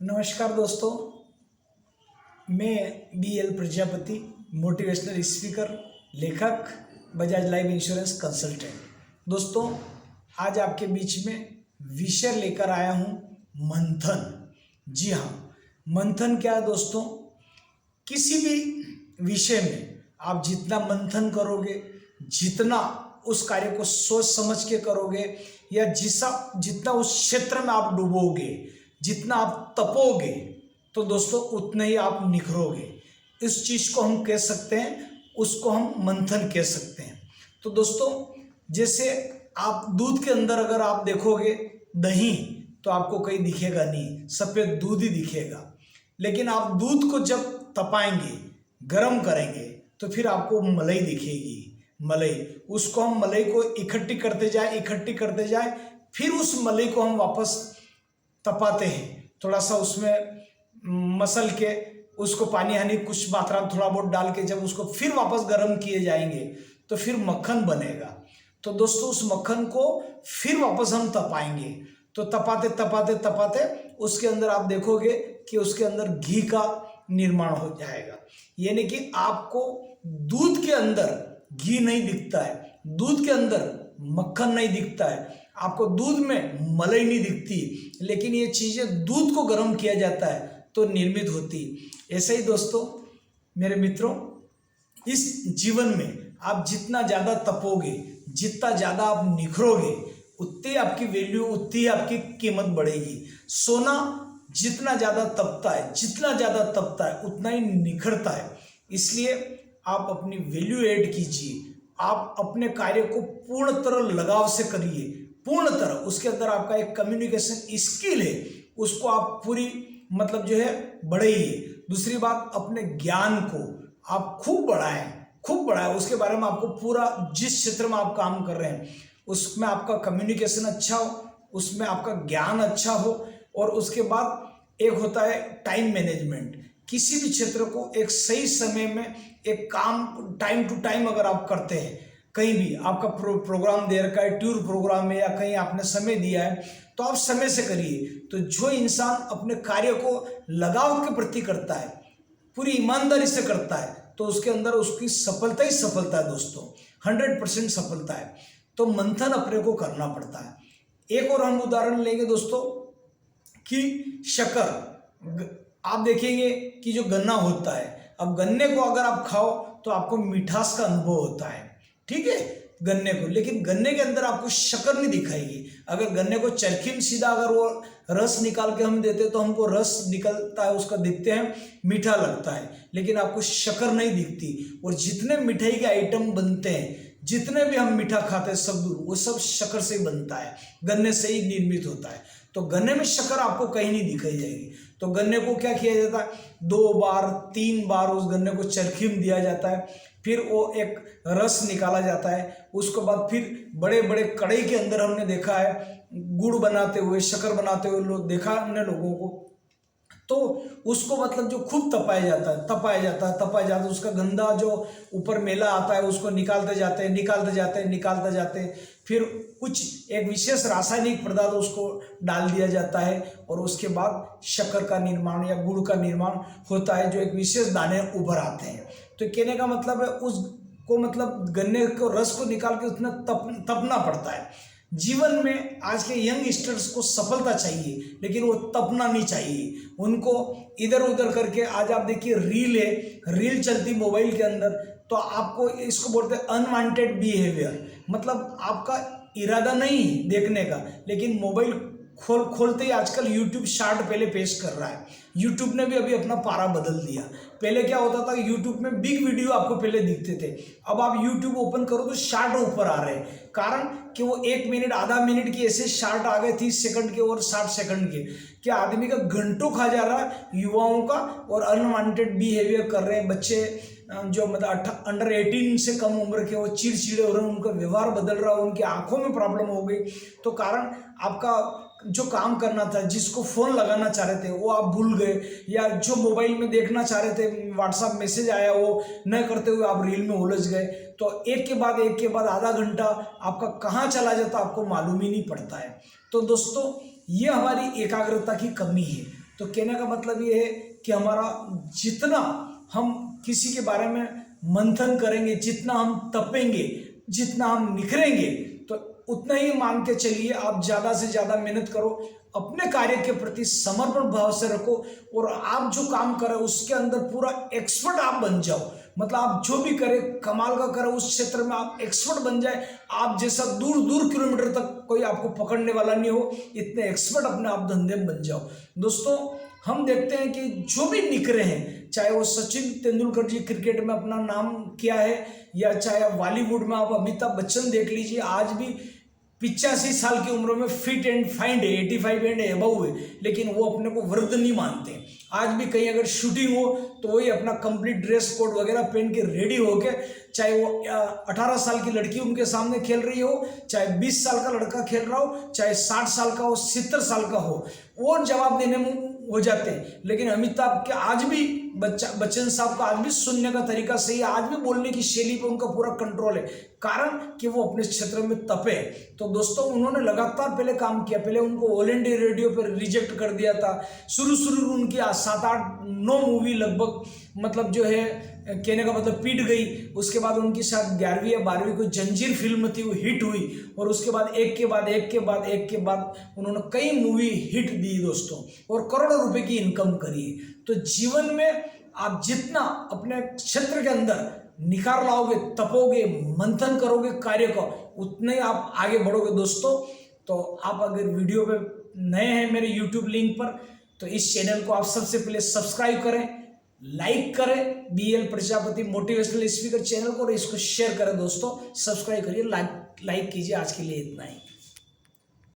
नमस्कार दोस्तों, मैं BL प्रजापति, मोटिवेशनल स्पीकर, लेखक, बजाज लाइफ इंश्योरेंस कंसल्टेंट। दोस्तों, आज आपके बीच में विषय लेकर आया हूँ मंथन। जी हाँ, मंथन क्या है दोस्तों? किसी भी विषय में आप जितना मंथन करोगे, जितना उस कार्य को सोच समझ के करोगे, या जितना उस क्षेत्र में आप डूबोगे, जितना आप तपोगे, तो दोस्तों उतने ही आप निखरोगे। इस चीज को हम कह सकते हैं, उसको हम मंथन कह सकते हैं। तो दोस्तों, जैसे आप दूध के अंदर अगर आप देखोगे दही, तो आपको कहीं दिखेगा नहीं, सफेद दूध ही दिखेगा। लेकिन आप दूध को जब तपाएंगे, गर्म करेंगे, तो फिर आपको मलाई दिखेगी। मलाई, उसको हम मलाई को इकट्ठी करते जाए, फिर उस मलाई को हम वापस तपाते हैं, थोड़ा सा उसमें मसल के, उसको पानी हानि कुछ मात्रा में थोड़ा बहुत डाल के जब उसको फिर वापस गर्म किए जाएंगे, तो फिर मक्खन बनेगा। तो दोस्तों, उस मक्खन को फिर वापस हम तपाएंगे, तो तपाते तपाते तपाते उसके अंदर आप देखोगे कि उसके अंदर घी का निर्माण हो जाएगा। यानी कि आपको दूध के अंदर घी नहीं दिखता है, दूध के अंदर मक्खन नहीं दिखता है, आपको दूध में मलाई नहीं दिखती, लेकिन ये चीजें दूध को गर्म किया जाता है तो निर्मित होती। ऐसे ही दोस्तों, मेरे मित्रों, इस जीवन में आप जितना ज्यादा तपोगे, जितना ज्यादा आप निखरोगे, उतनी आपकी वैल्यू, उतनी आपकी कीमत बढ़ेगी। सोना जितना ज्यादा तपता है, जितना ज्यादा तपता है, उतना ही निखरता है। इसलिए आप अपनी वैल्यू ऐड कीजिए, आप अपने कार्य को पूर्ण तरह लगाव से करिए, पूर्ण तरह। उसके अंदर आपका एक कम्युनिकेशन स्किल है, उसको आप पूरी जो है बढ़ाइए। दूसरी बात, अपने ज्ञान को आप खूब बढ़ाएं। उसके बारे में आपको पूरा, जिस क्षेत्र में आप काम कर रहे हैं उसमें आपका कम्युनिकेशन अच्छा हो, उसमें आपका ज्ञान अच्छा हो। और उसके बाद एक होता है टाइम मैनेजमेंट। किसी भी क्षेत्र को एक सही समय में एक काम टाइम टू टाइम अगर आप करते हैं, कहीं भी आपका प्रोग्राम दे रखा है, टूर प्रोग्राम है, या कहीं आपने समय दिया है, तो आप समय से करिए। तो जो इंसान अपने कार्य को लगाव के प्रति करता है, पूरी ईमानदारी से करता है, तो उसके अंदर उसकी सफलता ही सफलता है दोस्तों, 100% सफलता है। तो मंथन अपने को करना पड़ता है। एक और हम उदाहरण लेंगे दोस्तों कि शक्कर, आप देखेंगे कि जो गन्ना होता है, अब गन्ने को अगर आप खाओ तो आपको मिठास का अनुभव होता है, ठीक है, गन्ने को, लेकिन गन्ने के अंदर आपको शक्कर नहीं दिखाएगी। अगर गन्ने को चरखी में सीधा अगर वो रस निकाल के हम देते तो हमको रस निकलता है, उसका दिखते हैं, मीठा लगता है, लेकिन आपको शक्कर नहीं दिखती। और जितने मिठाई के आइटम बनते हैं, जितने भी हम मीठा खाते हैं, सब दूर, वो सब शक्कर से ही बनता है, गन्ने से ही निर्मित होता है। तो गन्ने में शक्कर आपको कहीं नहीं दिखाई जाएगी। तो गन्ने को क्या किया जाता है, 2 बार 3 बार उस गन्ने को चरखी में दिया जाता है, फिर वो एक रस निकाला जाता है। उसके बाद फिर बड़े बड़े कढ़ाई के अंदर हमने देखा है गुड़ बनाते हुए, शक्कर बनाते हुए देखा हमने लोगों को। तो उसको जो खूब तपाया जाता है, उसका गंदा जो ऊपर मेला आता है उसको निकालते जाते हैं, फिर कुछ एक विशेष रासायनिक पदार्थ उसको डाल दिया जाता है, और उसके बाद शक्कर का निर्माण या गुड़ का निर्माण होता है, जो एक विशेष दाने उभर आते हैं। तो कहने का मतलब है, उसको गन्ने को रस को निकाल के उसमें तपना पड़ता है। जीवन में आज के यंगस्टर्स को सफलता चाहिए, लेकिन वो तपना नहीं चाहिए। उनको इधर उधर करके, आज आप देखिए रील चलती मोबाइल के अंदर, तो आपको इसको बोलते हैं अनवांटेड बिहेवियर। आपका इरादा नहीं देखने का, लेकिन मोबाइल खोलते ही आजकल यूट्यूब शॉर्ट पहले पेश कर रहा है। यूट्यूब ने भी अभी अपना पारा बदल दिया। पहले क्या होता था, यूट्यूब में बिग वीडियो आपको पहले दिखते थे, अब आप यूट्यूब ओपन करो तो शॉर्ट ऊपर आ रहे हैं। कारण कि वो 1 मिनट, आधा मिनट की ऐसे शॉर्ट आ गए, 30 सेकंड के और 60 सेकंड के, क्या आदमी का घंटों खा जा रहा है युवाओं का। और अनवांटेड बिहेवियर कर रहे हैं बच्चे, जो अंडर 18 से कम उम्र के, वो चिड़चिड़े हो रहे हैं, उनका व्यवहार बदल रहा है, उनकी आंखों में प्रॉब्लम हो गई। तो कारण आपका जो काम करना था, जिसको फोन लगाना चाह रहे थे वो आप भूल गए, या जो मोबाइल में देखना चाह रहे थे, व्हाट्सएप मैसेज आया वो न करते हुए आप रील में उलझ गए। तो एक के बाद आधा घंटा आपका कहाँ चला जाता आपको मालूम ही नहीं पड़ता है। तो दोस्तों, ये हमारी एकाग्रता की कमी है। तो कहने का मतलब ये है कि हमारा जितना हम किसी के बारे में मंथन करेंगे, जितना हम तपेंगे, जितना हम निखरेंगे, तो उतना ही मान के चलिए आप ज़्यादा से ज़्यादा मेहनत करो, अपने कार्य के प्रति समर्पण भाव से रखो और आप जो काम करें उसके अंदर पूरा एक्सपर्ट आप बन जाओ। मतलब आप जो भी करें कमाल का करें, उस क्षेत्र में आप एक्सपर्ट बन जाए। आप जैसा दूर दूर किलोमीटर तक कोई आपको पकड़ने वाला नहीं हो, इतने एक्सपर्ट अपने आप धंधे में बन जाओ। दोस्तों हम देखते हैं कि जो भी निकले हैं, चाहे वो सचिन तेंदुलकर जी क्रिकेट में अपना नाम किया है, या चाहे बॉलीवुड में आप अमिताभ बच्चन देख लीजिए, आज भी 85 साल की उम्र में फिट एंड फाइन है, 85 एंड अबव है, लेकिन वो अपने को वृद्ध नहीं मानते। आज भी कहीं अगर शूटिंग हो तो वही अपना कंप्लीट ड्रेस कोड वगैरह पहन के रेडी होके, चाहे वो 18 साल की लड़की उनके सामने खेल रही हो, चाहे 20 साल का लड़का खेल रहा हो, चाहे 60 साल का हो, 70 साल का हो, वो जवाब देने में हो जाते हैं। लेकिन अमिताभ के आज भी बच्चन साहब का आज भी सुनने का तरीका सही है, आज भी बोलने की शैली पे उनका पूरा कंट्रोल है, कारण कि वो अपने क्षेत्र में तपे। तो दोस्तों उन्होंने लगातार पहले काम किया, पहले उनको ऑल इंडिया रेडियो पर रिजेक्ट कर दिया था, शुरू उनकी 7, 8, 9 मूवी लगभग मतलब जो है कहने का मतलब पीट गई। उसके बाद उनकी शायद 11वीं या 12वीं कोई जंजीर फिल्म थी, वो हिट हुई, और उसके बाद एक के बाद उन्होंने कई मूवी हिट दी दोस्तों, और करोड़ों रुपए की इनकम करी। तो जीवन में आप जितना अपने क्षेत्र के अंदर निखार लाओगे, तपोगे, मंथन करोगे कार्य को, उतने ही आप आगे बढ़ोगे दोस्तों। तो आप अगर वीडियो पे नए हैं मेरे यूट्यूब लिंक पर, तो इस चैनल को आप सबसे पहले सब्सक्राइब करें, लाइक करें BL Prajapati motivational speaker channel को, और इसको शेयर करें दोस्तों, सब्सक्राइब करिए, लाइक कीजिए। आज के लिए इतना ही।